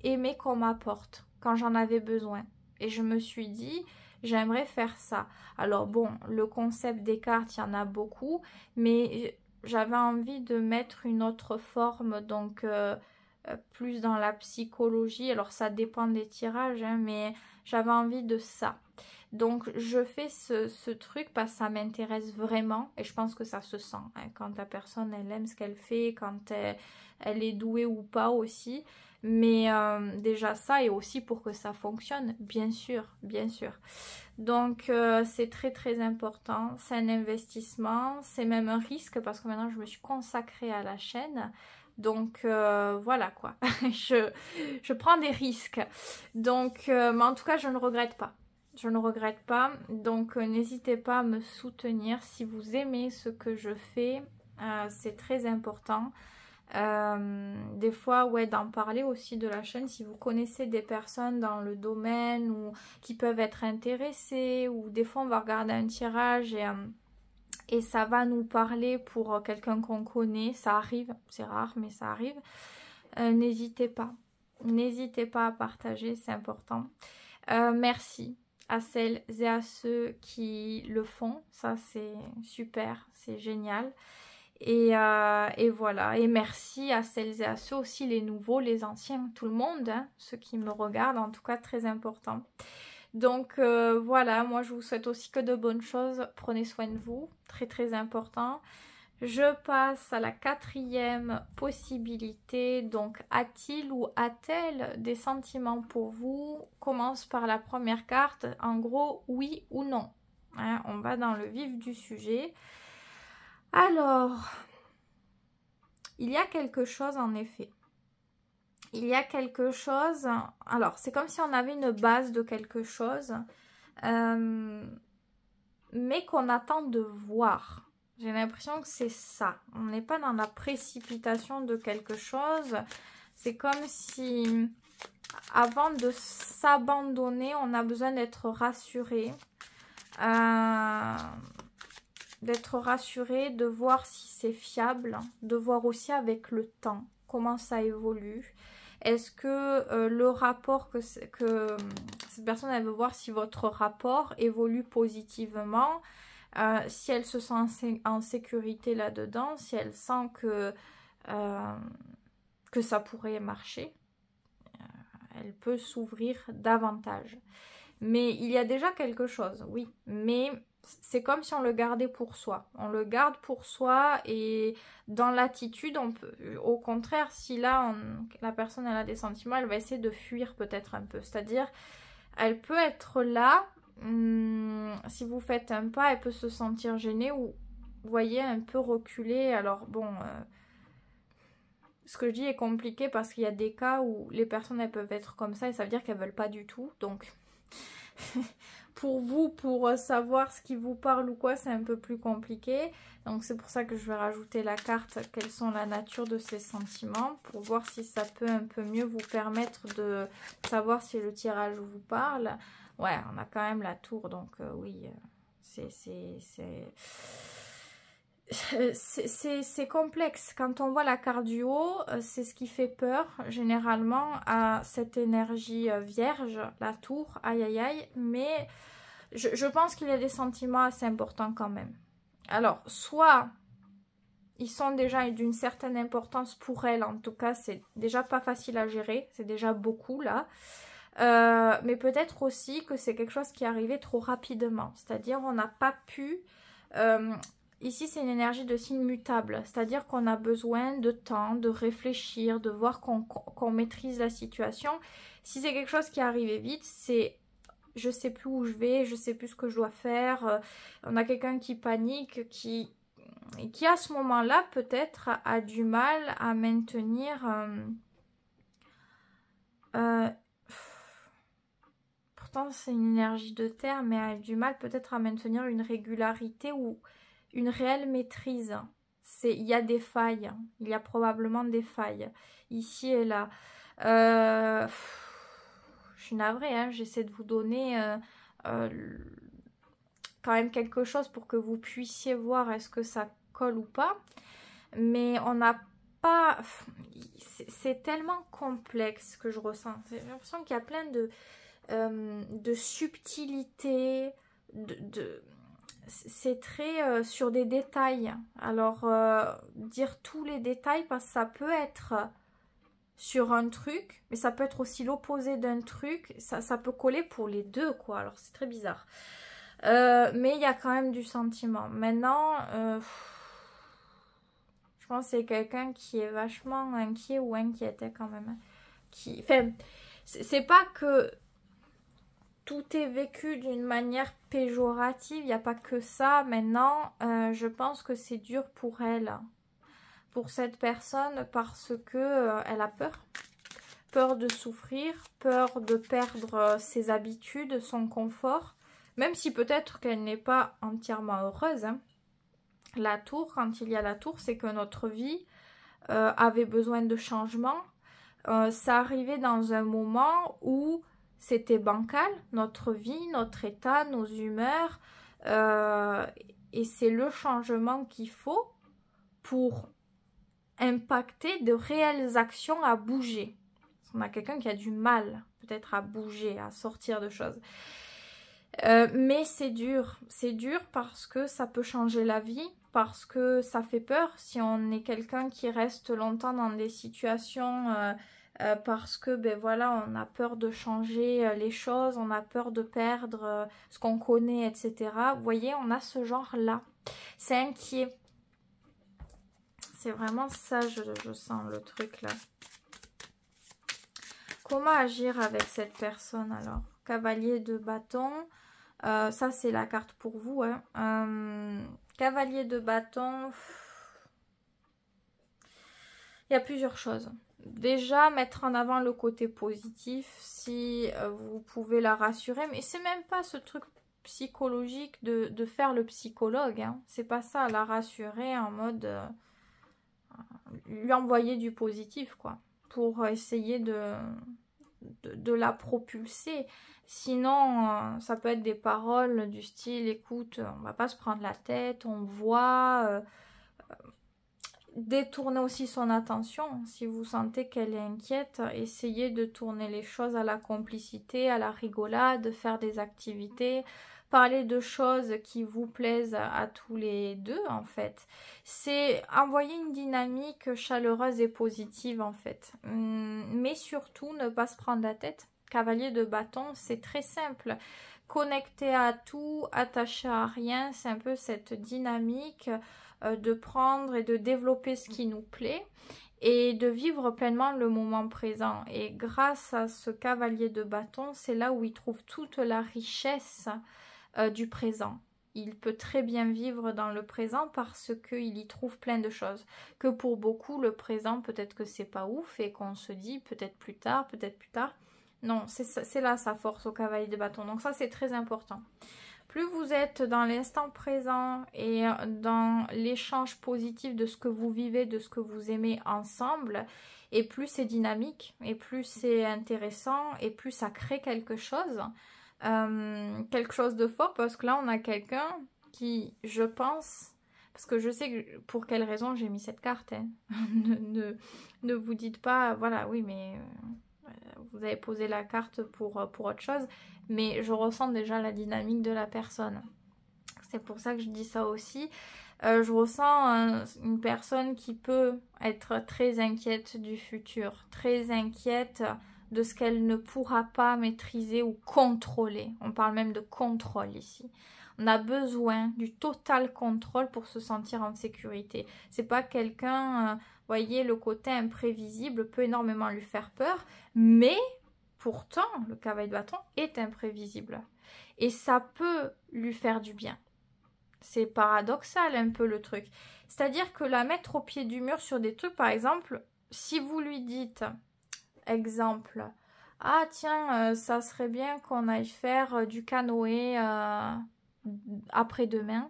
aimé qu'on m'apporte quand j'en avais besoin. Et je me suis dit, j'aimerais faire ça. Alors bon, le concept des cartes, il y en a beaucoup, mais j'avais envie de mettre une autre forme, donc plus dans la psychologie. Alors ça dépend des tirages, hein, mais j'avais envie de ça. Donc je fais ce truc parce que ça m'intéresse vraiment et je pense que ça se sent. Hein, quand la personne, elle aime ce qu'elle fait, quand elle est douée ou pas aussi. Mais déjà ça et aussi pour que ça fonctionne, bien sûr, bien sûr. Donc c'est très très important, c'est un investissement, c'est même un risque parce que maintenant je me suis consacrée à la chaîne. Donc voilà quoi, je prends des risques. Donc, mais en tout cas je ne regrette pas. Je ne regrette pas, donc n'hésitez pas à me soutenir si vous aimez ce que je fais, c'est très important. Des fois, ouais, d'en parler aussi de la chaîne si vous connaissez des personnes dans le domaine ou qui peuvent être intéressées, ou des fois on va regarder un tirage et ça va nous parler pour quelqu'un qu'on connaît, ça arrive, c'est rare mais ça arrive. N'hésitez pas à partager, c'est important. Merci à celles et à ceux qui le font, ça c'est super, c'est génial. Et voilà, et merci à celles et à ceux aussi, les nouveaux, les anciens, tout le monde, hein, ceux qui me regardent, en tout cas très important. Donc voilà, moi je vous souhaite aussi que de bonnes choses, prenez soin de vous, très très important. Je passe à la 4e possibilité, donc a-t-il ou a-t-elle des sentiments pour vous? Commence par la première carte, en gros oui ou non. Hein, on va dans le vif du sujet. Alors, il y a quelque chose en effet. Il y a quelque chose, alors c'est comme si on avait une base de quelque chose, mais qu'on attend de voir. J'ai l'impression que c'est ça. On n'est pas dans la précipitation de quelque chose. C'est comme si, avant de s'abandonner, on a besoin d'être rassuré. De voir si c'est fiable, de voir aussi avec le temps comment ça évolue. Est-ce que le rapport que cette personne elle veut voir si votre rapport évolue positivement, si elle se sent en sécurité là-dedans, si elle sent que ça pourrait marcher, elle peut s'ouvrir davantage. Mais il y a déjà quelque chose, oui, mais c'est comme si on le gardait pour soi. On le garde pour soi et dans l'attitude, on peut, au contraire, si là, la personne elle a des sentiments, elle va essayer de fuir peut-être un peu. C'est-à-dire, elle peut être là, si vous faites un pas, elle peut se sentir gênée ou, vous voyez, un peu reculer. Alors bon, ce que je dis est compliqué parce qu'il y a des cas où les personnes, elles peuvent être comme ça et ça veut dire qu'elles veulent pas du tout. Donc... pour vous, pour savoir ce qui vous parle ou quoi, c'est un peu plus compliqué. Donc c'est pour ça que je vais rajouter la carte, quelles sont la nature de ces sentiments, pour voir si ça peut un peu mieux vous permettre de savoir si le tirage vous parle. Ouais, on a quand même la tour, donc oui, c'est complexe. Quand on voit la carte du haut, c'est ce qui fait peur généralement à cette énergie vierge, la tour, aïe aïe aïe, mais je pense qu'il y a des sentiments assez importants quand même. Alors, soit ils sont déjà d'une certaine importance pour elle, en tout cas c'est déjà pas facile à gérer, c'est déjà beaucoup là. Mais peut-être aussi que c'est quelque chose qui est arrivé trop rapidement, c'est-à-dire on n'a pas pu... ici c'est une énergie de signe mutable, c'est-à-dire qu'on a besoin de temps, de réfléchir, de voir qu'on maîtrise la situation. Si c'est quelque chose qui est arrivé vite, c'est je sais plus où je vais, je sais plus ce que je dois faire. On a quelqu'un qui panique, qui à ce moment-là peut-être a du mal à maintenir... pourtant c'est une énergie de terre, mais a du mal peut-être à maintenir une régularité ou une réelle maîtrise. Il y a des failles, il y a probablement des failles ici et là. Je suis navrée, hein, j'essaie de vous donner quand même quelque chose pour que vous puissiez voir est-ce que ça colle ou pas. Mais on n'a pas... C'est tellement complexe que je ressens. J'ai l'impression qu'il y a plein de subtilités, c'est très sur des détails. Alors, dire tous les détails, parce que ça peut être sur un truc, mais ça peut être aussi l'opposé d'un truc. Ça peut coller pour les deux, quoi. Alors, c'est très bizarre. Mais il y a quand même du sentiment. Maintenant, je pense que c'est quelqu'un qui est vachement inquiet ou inquiète quand même. Enfin, c'est pas que tout est vécu d'une manière péjorative, il n'y a pas que ça. Maintenant, je pense que c'est dur pour elle, pour cette personne, parce que elle a peur. Peur de souffrir, peur de perdre ses habitudes, son confort. Même si peut-être qu'elle n'est pas entièrement heureuse. Hein. La tour, quand il y a la tour, c'est que notre vie avait besoin de changement. Ça arrivait dans un moment où c'était bancal, notre vie, notre état, nos humeurs. Et c'est le changement qu'il faut pour impacter de réelles actions à bouger. On a quelqu'un qui a du mal peut-être à bouger, à sortir de choses. Mais c'est dur parce que ça peut changer la vie, parce que ça fait peur si on est quelqu'un qui reste longtemps dans des situations parce que ben voilà, on a peur de changer les choses, on a peur de perdre ce qu'on connaît, etc. Vous voyez, on a ce genre-là. C'est inquiet. C'est vraiment ça, je sens le truc là. Comment agir avec cette personne alors? Cavalier de bâton. Ça, c'est la carte pour vous. Hein. Cavalier de bâton. Il y a plusieurs choses. Déjà, mettre en avant le côté positif, si vous pouvez la rassurer. Mais c'est même pas ce truc psychologique de faire le psychologue. Hein. C'est pas ça, la rassurer en mode... lui envoyer du positif, quoi. Pour essayer de la propulser. Sinon, ça peut être des paroles du style, écoute, on va pas se prendre la tête, on voit... détourner aussi son attention. Si vous sentez qu'elle est inquiète, essayez de tourner les choses à la complicité, à la rigolade, faire des activités, parler de choses qui vous plaisent à tous les deux en fait. C'est envoyer une dynamique chaleureuse et positive en fait. Mais surtout ne pas se prendre la tête. Cavalier de bâton, c'est très simple. Connecté à tout, attaché à rien, c'est un peu cette dynamique de prendre et de développer ce qui nous plaît et de vivre pleinement le moment présent. Et grâce à ce cavalier de bâton, c'est là où il trouve toute la richesse du présent. Il peut très bien vivre dans le présent parce qu'il y trouve plein de choses. Que pour beaucoup, le présent, peut-être que c'est pas ouf et qu'on se dit peut-être plus tard, peut-être plus tard. Non, c'est là sa force au cavalier de bâton. Donc ça, c'est très important. Plus vous êtes dans l'instant présent et dans l'échange positif de ce que vous vivez, de ce que vous aimez ensemble, et plus c'est dynamique, et plus c'est intéressant, et plus ça crée quelque chose de fort, parce que là, on a quelqu'un qui, je pense, parce que je sais pour quelle raison j'ai mis cette carte, hein. ne vous dites pas, voilà, oui, mais vous avez posé la carte pour autre chose, mais je ressens déjà la dynamique de la personne. C'est pour ça que je dis ça aussi. Je ressens une personne qui peut être très inquiète du futur, très inquiète de ce qu'elle ne pourra pas maîtriser ou contrôler. On parle même de contrôle ici. On a besoin du total contrôle pour se sentir en sécurité. C'est pas quelqu'un, voyez, le côté imprévisible peut énormément lui faire peur, mais pourtant, le cavalier de bâton est imprévisible. Et ça peut lui faire du bien. C'est paradoxal un peu le truc. C'est-à-dire que la mettre au pied du mur sur des trucs, par exemple, si vous lui dites, exemple, ah tiens, ça serait bien qu'on aille faire du canoë après-demain.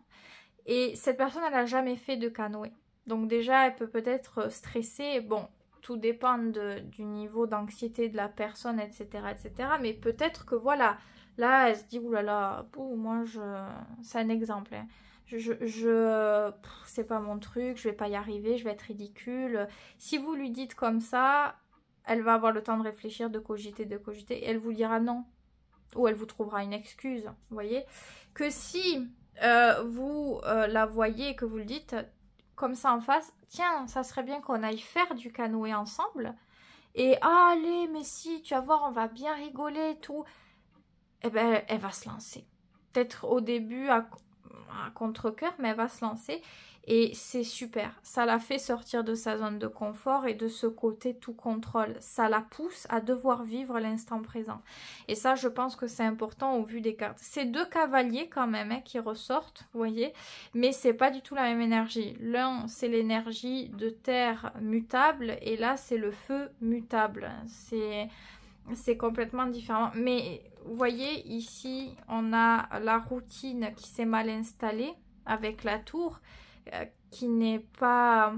Et cette personne, elle n'a jamais fait de canoë. Donc déjà, elle peut peut-être stresser. Bon, tout dépend du niveau d'anxiété de la personne, etc. etc. Mais peut-être que voilà, là, elle se dit, oulala, moi, c'est un exemple, hein. C'est pas mon truc, je vais pas y arriver, je vais être ridicule. Si vous lui dites comme ça, elle va avoir le temps de réfléchir, de cogiter, et elle vous dira non. Ou elle vous trouvera une excuse, vous voyez. Que si vous la voyez et que vous le dites comme ça en face, tiens, ça serait bien qu'on aille faire du canoë ensemble. Et ah, allez, mais si, tu vas voir, on va bien rigoler et tout. Eh ben, elle va se lancer. Peut-être au début à contre-cœur, mais elle va se lancer. Et c'est super. Ça la fait sortir de sa zone de confort et de ce côté tout contrôle. Ça la pousse à devoir vivre l'instant présent. Et ça, je pense que c'est important au vu des cartes. C'est deux cavaliers quand même hein, qui ressortent, vous voyez. Mais c'est pas du tout la même énergie. L'un, c'est l'énergie de terre mutable. Et là, c'est le feu mutable. C'est complètement différent. Mais vous voyez, ici, on a la routine qui s'est mal installée avec la tour, qui n'est pas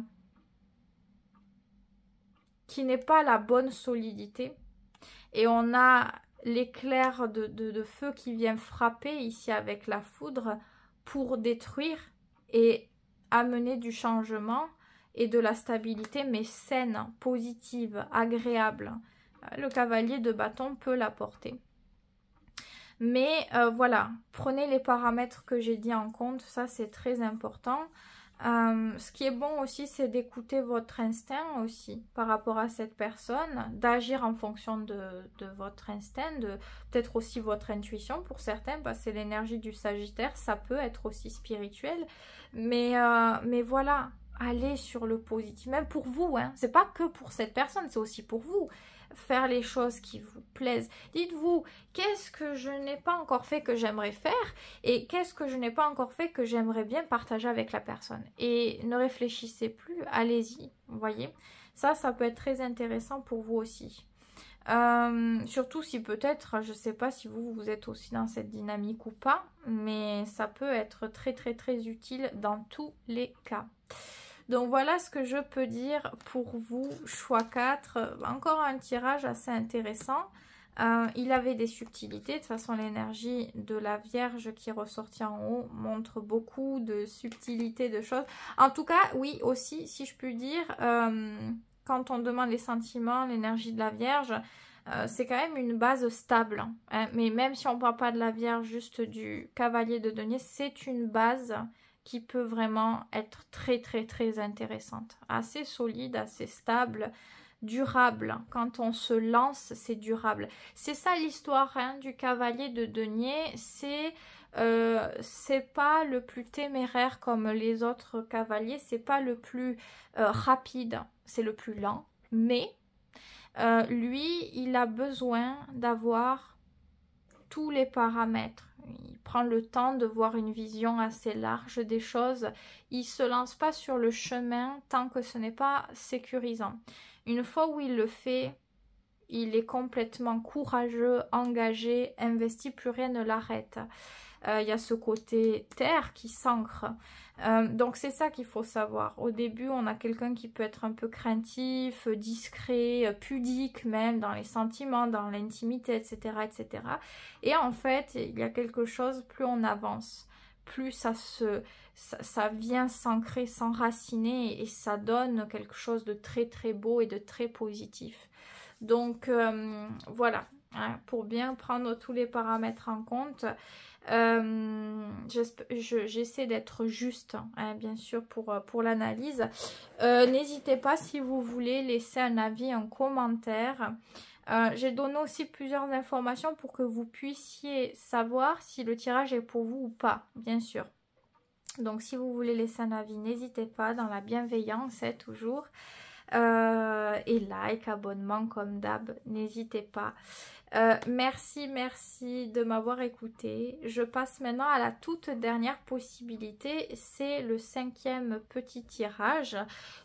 la bonne solidité. Et on a l'éclair de feu qui vient frapper ici avec la foudre pour détruire et amener du changement et de la stabilité, mais saine, positive, agréable. Le cavalier de bâton peut l'apporter. Mais voilà, prenez les paramètres que j'ai dit en compte, ça c'est très important. Ce qui est bon aussi, c'est d'écouter votre instinct aussi par rapport à cette personne, d'agir en fonction de votre instinct, de peut-être aussi votre intuition pour certains, parce que c'est l'énergie du Sagittaire, ça peut être aussi spirituel. Mais voilà, allez sur le positif, même pour vous, hein. C'est pas que pour cette personne, c'est aussi pour vous. Faire les choses qui vous plaisent. Dites-vous, qu'est-ce que je n'ai pas encore fait que j'aimerais faire et qu'est-ce que je n'ai pas encore fait que j'aimerais bien partager avec la personne. Et ne réfléchissez plus, allez-y, vous voyez. Ça peut être très intéressant pour vous aussi. Surtout si peut-être, je ne sais pas si vous êtes aussi dans cette dynamique ou pas, mais ça peut être très très très utile dans tous les cas. Donc voilà ce que je peux dire pour vous, choix 4. Encore un tirage assez intéressant. Il avait des subtilités. De toute façon, l'énergie de la Vierge qui est ressortie en haut montre beaucoup de subtilités, de choses. En tout cas, oui, aussi, si je puis dire, quand on demande les sentiments, l'énergie de la Vierge, c'est quand même une base stable. Hein. Mais même si on ne parle pas de la Vierge, juste du cavalier de denier, c'est une base qui peut vraiment être très très très intéressante, assez solide, assez stable, durable. Quand on se lance, c'est durable. C'est ça l'histoire hein, du cavalier de denier, c'est pas le plus téméraire comme les autres cavaliers, c'est pas le plus rapide, c'est le plus lent, mais lui, il a besoin d'avoir tous les paramètres. Il prend le temps de voir une vision assez large des choses. Il ne se lance pas sur le chemin tant que ce n'est pas sécurisant. Une fois où il le fait, il est complètement courageux, engagé, investi, plus rien ne l'arrête. Il y a ce côté terre qui s'ancre. Donc c'est ça qu'il faut savoir. Au début, on a quelqu'un qui peut être un peu craintif, discret, pudique même dans les sentiments, dans l'intimité, etc., etc. Et en fait, il y a quelque chose, plus on avance, plus ça vient s'ancrer, s'enraciner et ça donne quelque chose de très très beau et de très positif. Donc voilà, hein, pour bien prendre tous les paramètres en compte. J'essaie d'être juste, hein, bien sûr, pour l'analyse. N'hésitez pas, si vous voulez, laisser un avis, un commentaire. J'ai donné aussi plusieurs informations pour que vous puissiez savoir si le tirage est pour vous ou pas, bien sûr. Donc si vous voulez laisser un avis, n'hésitez pas, dans la bienveillance, c'est toujours. Et like, abonnement comme d'hab, n'hésitez pas. Merci de m'avoir écouté. Je passe maintenant à la toute dernière possibilité, c'est le 5e petit tirage.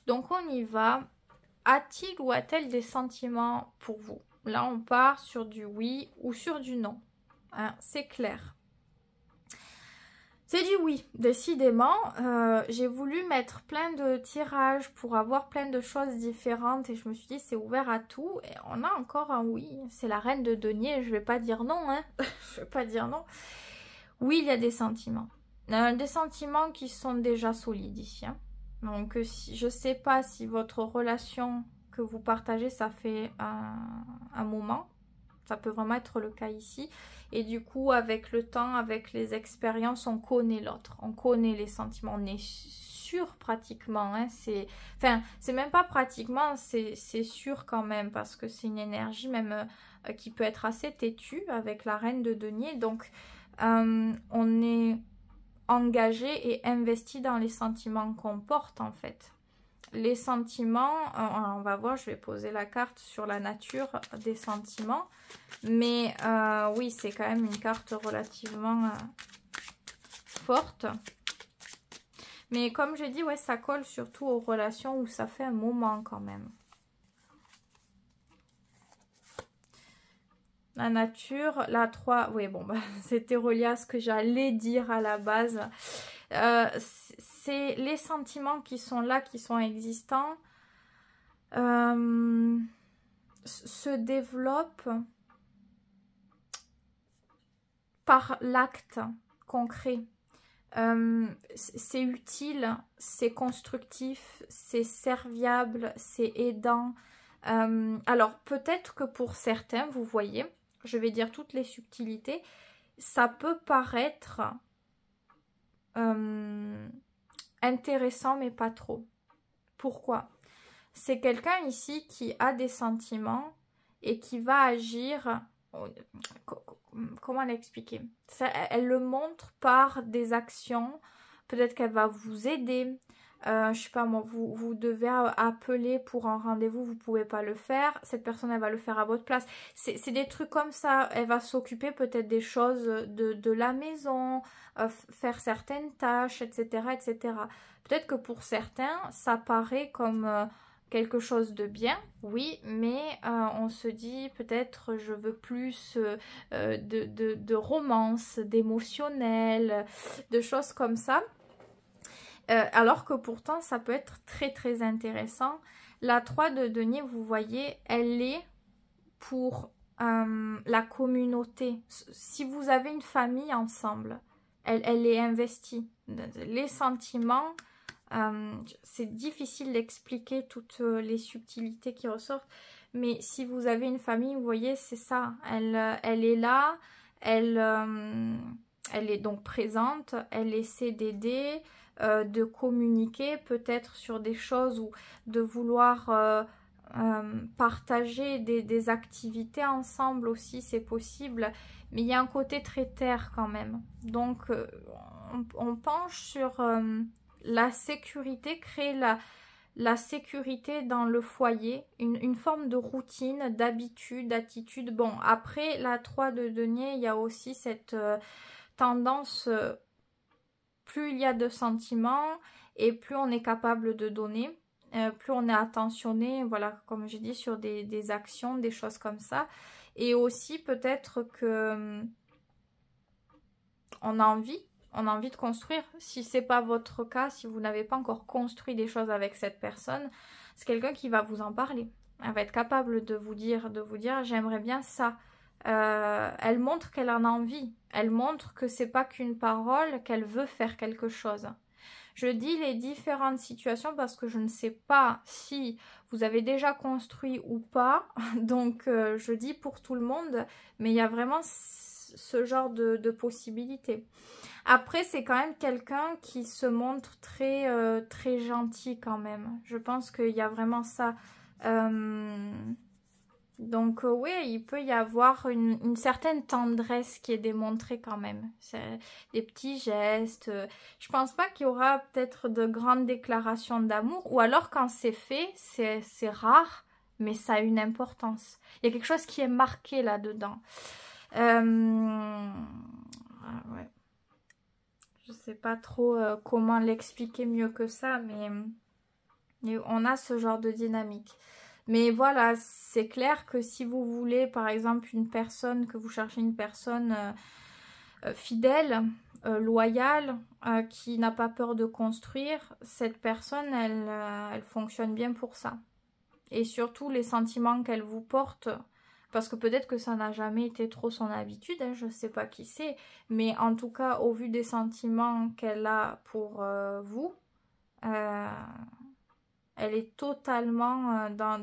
Donc on y va. A-t-il ou a-t-elle des sentiments pour vous? Là on part sur du oui ou sur du non, hein, c'est clair. C'est du oui, décidément. J'ai voulu mettre plein de tirages pour avoir plein de choses différentes et je me suis dit c'est ouvert à tout. Et on a encore un oui, c'est la reine de denier, je vais pas dire non, hein. Je vais pas dire non. Oui, il y a des sentiments. Des sentiments qui sont déjà solides ici. Hein. Donc je sais pas si votre relation que vous partagez, ça fait un moment. Ça peut vraiment être le cas ici. Et du coup, avec le temps, avec les expériences, on connaît l'autre. On connaît les sentiments. On est sûr pratiquement. Hein, enfin, c'est même pas pratiquement, c'est sûr quand même. Parce que c'est une énergie même qui peut être assez têtue avec la reine de denier. Donc, on est engagé et investi dans les sentiments qu'on porte en fait. Les sentiments, on va voir, je vais poser la carte sur la nature des sentiments. Mais oui, c'est quand même une carte relativement forte. Mais comme j'ai dit, ouais, ça colle surtout aux relations où ça fait un moment quand même. La nature, la 3, oui, bon, bah, c'était relié à ce que j'allais dire à la base. C'est les sentiments qui sont là, qui sont existants, se développent par l'acte concret. C'est utile, c'est constructif, c'est serviable, c'est aidant. Alors peut-être que pour certains, vous voyez, je vais dire toutes les subtilités, ça peut paraître intéressant mais pas trop. Pourquoi? C'est quelqu'un ici qui a des sentiments et qui va agir... Comment l'expliquer? Elle le montre par des actions. Peut-être qu'elle va vous aider. Je sais pas moi, vous devez appeler pour un rendez-vous, vous pouvez pas le faire. Cette personne, elle va le faire à votre place. C'est des trucs comme ça. Elle va s'occuper peut-être des choses de la maison, faire certaines tâches, etc., etc. Peut-être que pour certains, ça paraît comme... quelque chose de bien, oui, mais on se dit peut-être je veux plus de romance, d'émotionnel, de choses comme ça. Alors que pourtant ça peut être très très intéressant. La 3 de denier, vous voyez, elle est pour la communauté. Si vous avez une famille ensemble, elle est investie. Les sentiments... c'est difficile d'expliquer toutes les subtilités qui ressortent, mais si vous avez une famille, vous voyez, c'est ça, elle est là, elle est donc présente, elle essaie d'aider, de communiquer peut-être sur des choses ou de vouloir partager des activités ensemble aussi, c'est possible, mais il y a un côté très terre quand même, donc on penche sur... la sécurité, créer la sécurité dans le foyer, une forme de routine, d'habitude, d'attitude. Bon, après la 3 de denier, il y a aussi cette tendance, plus il y a de sentiments et plus on est capable de donner. plus on est attentionné, voilà, comme j'ai dit, sur des actions, des choses comme ça. Et aussi peut-être que on a envie de construire. Si c'est pas votre cas, si vous n'avez pas encore construit des choses avec cette personne, c'est quelqu'un qui va vous en parler. Elle va être capable de vous dire j'aimerais bien ça. Elle montre qu'elle en a envie. Elle montre que c'est pas qu'une parole, qu'elle veut faire quelque chose. Je dis les différentes situations parce que je ne sais pas si vous avez déjà construit ou pas. Donc je dis pour tout le monde, mais il y a vraiment ce genre de possibilités. Après, c'est quand même quelqu'un qui se montre très, très gentil quand même. Je pense qu'il y a vraiment ça. Donc oui, il peut y avoir une certaine tendresse qui est démontrée quand même. C'est des petits gestes. Je pense pas qu'il y aura peut-être de grandes déclarations d'amour. Ou alors quand c'est fait, c'est rare, mais ça a une importance. Il y a quelque chose qui est marqué là-dedans. Ouais. Je sais pas trop comment l'expliquer mieux que ça, mais on a ce genre de dynamique. Mais voilà, c'est clair que si vous voulez, par exemple, que vous cherchez une personne fidèle, loyale, qui n'a pas peur de construire, cette personne, elle fonctionne bien pour ça. Et surtout, les sentiments qu'elle vous porte, parce que peut-être que ça n'a jamais été trop son habitude, hein, je ne sais pas qui c'est, mais en tout cas, au vu des sentiments qu'elle a pour vous, elle est totalement dans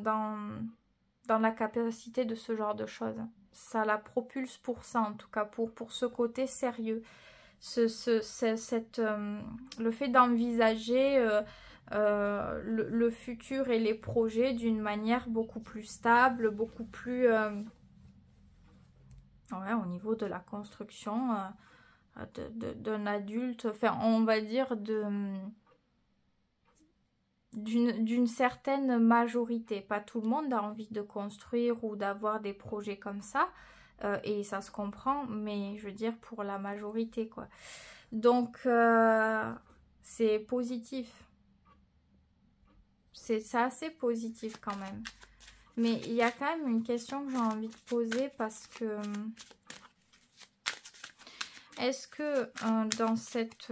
la capacité de ce genre de choses. Ça la propulse pour ça, en tout cas, pour ce côté sérieux. Le fait d'envisager le futur et les projets d'une manière beaucoup plus stable, beaucoup plus... ouais, au niveau de la construction d'un adulte, enfin, on va dire d'une certaine majorité. Pas tout le monde a envie de construire ou d'avoir des projets comme ça, et ça se comprend, mais je veux dire pour la majorité, quoi. Donc, c'est positif. C'est assez positif quand même. Mais il y a quand même une question que j'ai envie de poser parce que... Est-ce que dans cette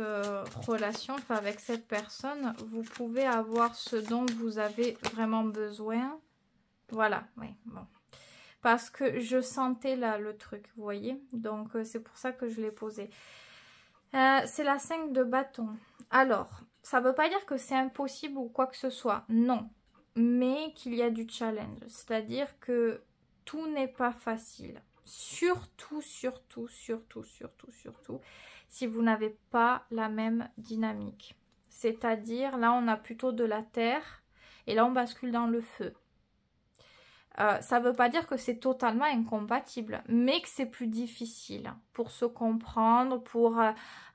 relation, enfin avec cette personne, vous pouvez avoir ce dont vous avez vraiment besoin? Voilà, oui, bon. Parce que je sentais là le truc, vous voyez? Donc c'est pour ça que je l'ai posé. C'est la 5 de bâton. Alors, ça ne veut pas dire que c'est impossible ou quoi que ce soit, non. Mais qu'il y a du challenge. C'est-à-dire que tout n'est pas facile. Surtout, si vous n'avez pas la même dynamique. C'est-à-dire, là, on a plutôt de la terre et là, on bascule dans le feu. Ça ne veut pas dire que c'est totalement incompatible, mais que c'est plus difficile pour se comprendre, pour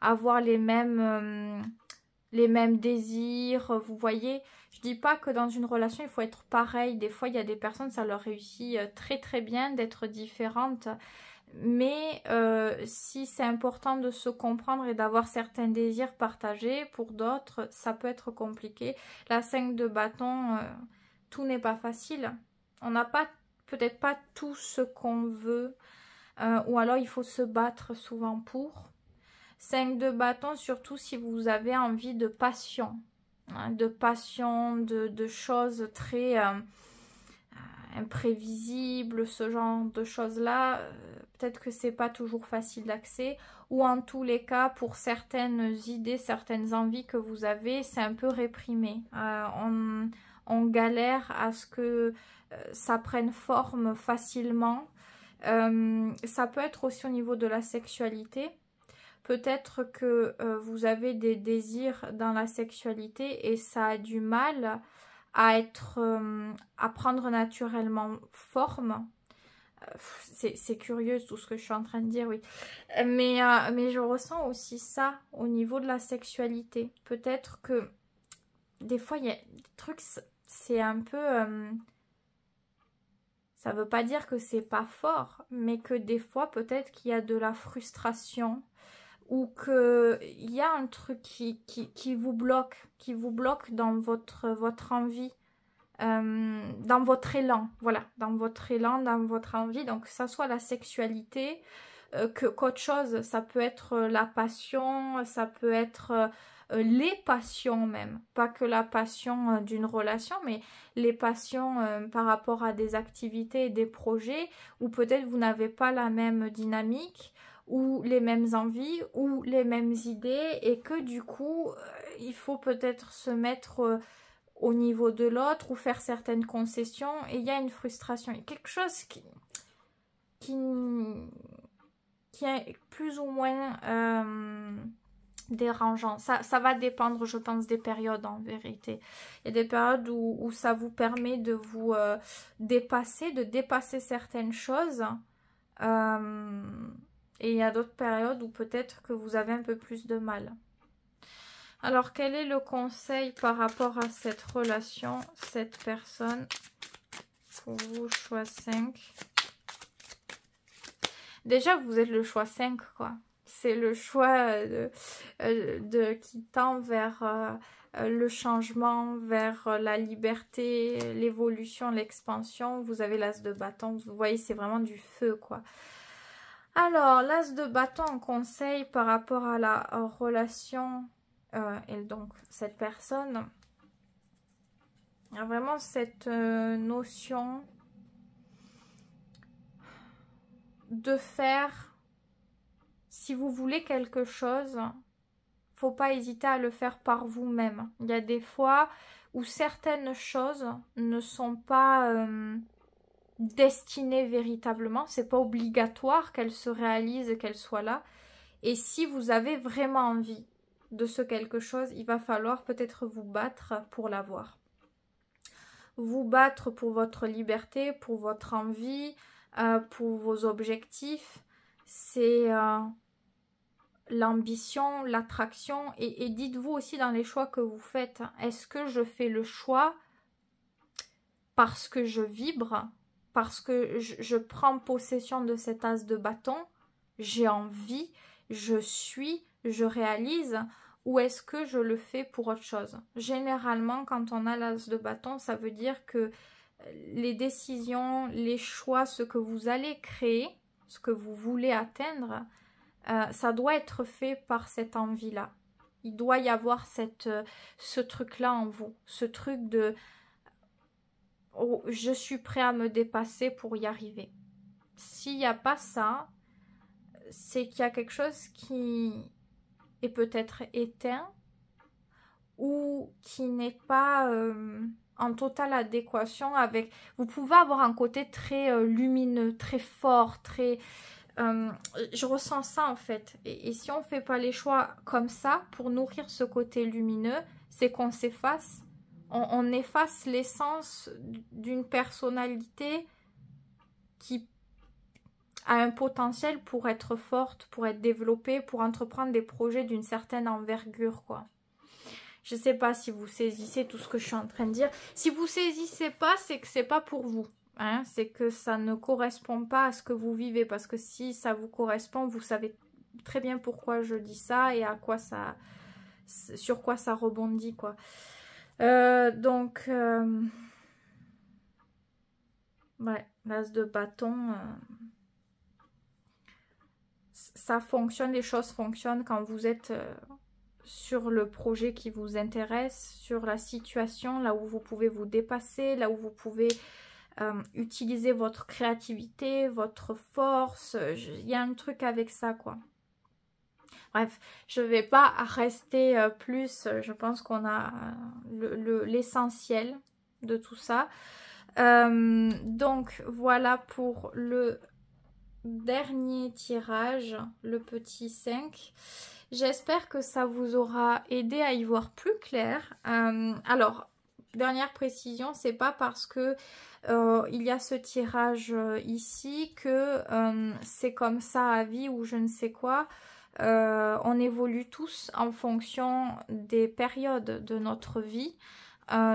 avoir les mêmes désirs. Vous voyez, je dis pas que dans une relation, il faut être pareil. Des fois, il y a des personnes, ça leur réussit très très bien d'être différentes. Mais si c'est important de se comprendre et d'avoir certains désirs partagés, pour d'autres, ça peut être compliqué. La 5 de bâton, tout n'est pas facile. On n'a pas, peut-être pas tout ce qu'on veut, ou alors il faut se battre souvent pour. 5 de bâton, surtout si vous avez envie de passion, hein, de choses très imprévisibles, ce genre de choses-là. Peut-être que c'est pas toujours facile d'accès, ou en tous les cas, pour certaines idées, certaines envies que vous avez, c'est un peu réprimé. On galère à ce que ça prenne forme facilement. Ça peut être aussi au niveau de la sexualité. Peut-être que vous avez des désirs dans la sexualité et ça a du mal à prendre naturellement forme. C'est curieux tout ce que je suis en train de dire, oui. Mais je ressens aussi ça au niveau de la sexualité. Peut-être que des fois, il y a des trucs, c'est un peu... ça veut pas dire que c'est pas fort, mais que des fois, peut-être qu'il y a de la frustration ou qu'il y a un truc qui vous bloque dans votre envie, dans votre élan, voilà, dans votre élan, dans votre envie, donc que ça soit la sexualité, qu'autre chose, ça peut être la passion, ça peut être les passions même, pas que la passion d'une relation, mais les passions par rapport à des activités et des projets où peut-être vous n'avez pas la même dynamique, ou les mêmes envies, ou les mêmes idées, et que du coup, il faut peut-être se mettre au niveau de l'autre, ou faire certaines concessions, et il y a une frustration, il y a quelque chose qui est plus ou moins dérangeant. Ça va dépendre, je pense, des périodes en vérité. Il y a des périodes où ça vous permet de vous dépasser certaines choses. Et il y a d'autres périodes où peut-être que vous avez un peu plus de mal. Alors, quel est le conseil par rapport à cette relation, cette personne, pour vous, choix 5? Déjà, vous êtes le choix 5, quoi. C'est le choix qui tend vers le changement, vers la liberté, l'évolution, l'expansion. Vous avez l'as de bâton. Vous voyez, c'est vraiment du feu, quoi. Alors, l'as de bâton en conseil par rapport à la relation et donc cette personne. Il y a vraiment cette notion de faire, si vous voulez quelque chose, faut pas hésiter à le faire par vous-même. Il y a des fois où certaines choses ne sont pas destinées véritablement, c'est pas obligatoire qu'elles se réalisent, qu'elles soient là. Et si vous avez vraiment envie de ce quelque chose, il va falloir peut-être vous battre pour l'avoir. Vous battre pour votre liberté, pour votre envie, pour vos objectifs. C'est l'ambition, l'attraction. Et dites-vous aussi dans les choix que vous faites, est-ce que je fais le choix parce que je vibre, parce que je prends possession de cet as de bâton, j'ai envie, je suis, je réalise, ou est-ce que je le fais pour autre chose? Généralement, quand on a l'as de bâton, ça veut dire que les décisions, les choix, ce que vous allez créer, ce que vous voulez atteindre, ça doit être fait par cette envie-là. Il doit y avoir ce truc-là en vous, ce truc de oh, je suis prêt à me dépasser pour y arriver. S'il n'y a pas ça, c'est qu'il y a quelque chose qui est peut-être éteint ou qui n'est pas en totale adéquation avec... Vous pouvez avoir un côté très lumineux, très fort, très... je ressens ça en fait. Et si on ne fait pas les choix comme ça pour nourrir ce côté lumineux, c'est qu'on s'efface. On efface l'essence d'une personnalité qui a un potentiel pour être forte, pour être développée, pour entreprendre des projets d'une certaine envergure, quoi. Je ne sais pas si vous saisissez tout ce que je suis en train de dire. Si vous ne saisissez pas, c'est que c'est pas pour vous. Hein, c'est que ça ne correspond pas à ce que vous vivez. Parce que si ça vous correspond, vous savez très bien pourquoi je dis ça et à quoi ça, sur quoi ça rebondit, quoi. Donc, ouais, l'as de bâton, ça fonctionne, les choses fonctionnent quand vous êtes sur le projet qui vous intéresse, sur la situation, là où vous pouvez vous dépasser, là où vous pouvez utiliser votre créativité, votre force. Il y a un truc avec ça, quoi. Bref, je ne vais pas rester plus, je pense qu'on a l'essentiel de tout ça. Donc, voilà pour le dernier tirage, le petit 5. J'espère que ça vous aura aidé à y voir plus clair. Alors, dernière précision, c'est pas parce que il y a ce tirage ici que c'est comme ça à vie ou je ne sais quoi. On évolue tous en fonction des périodes de notre vie.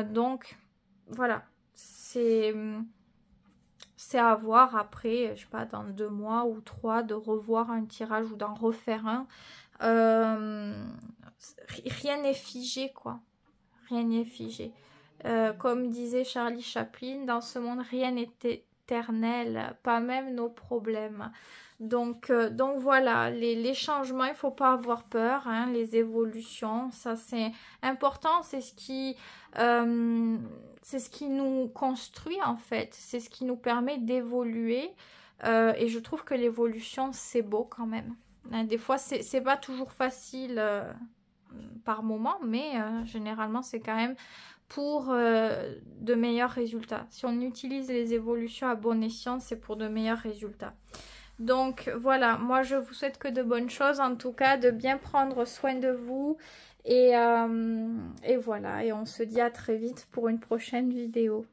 Donc, voilà. C'est à voir après, je sais pas, dans 2 mois ou 3, de revoir un tirage ou d'en refaire un rien n'est figé, quoi. Rien n'est figé. Comme disait Charlie Chaplin, dans ce monde, rien n'est éternel, pas même nos problèmes. Donc voilà, les changements, il ne faut pas avoir peur, hein, les évolutions, ça c'est important, c'est ce qui nous construit en fait, c'est ce qui nous permet d'évoluer et je trouve que l'évolution c'est beau quand même. Hein, des fois c'est pas toujours facile par moment, mais généralement c'est quand même pour de meilleurs résultats. Si on utilise les évolutions à bon escient, c'est pour de meilleurs résultats. Donc voilà, moi je vous souhaite que de bonnes choses, en tout cas de bien prendre soin de vous et voilà, et on se dit à très vite pour une prochaine vidéo.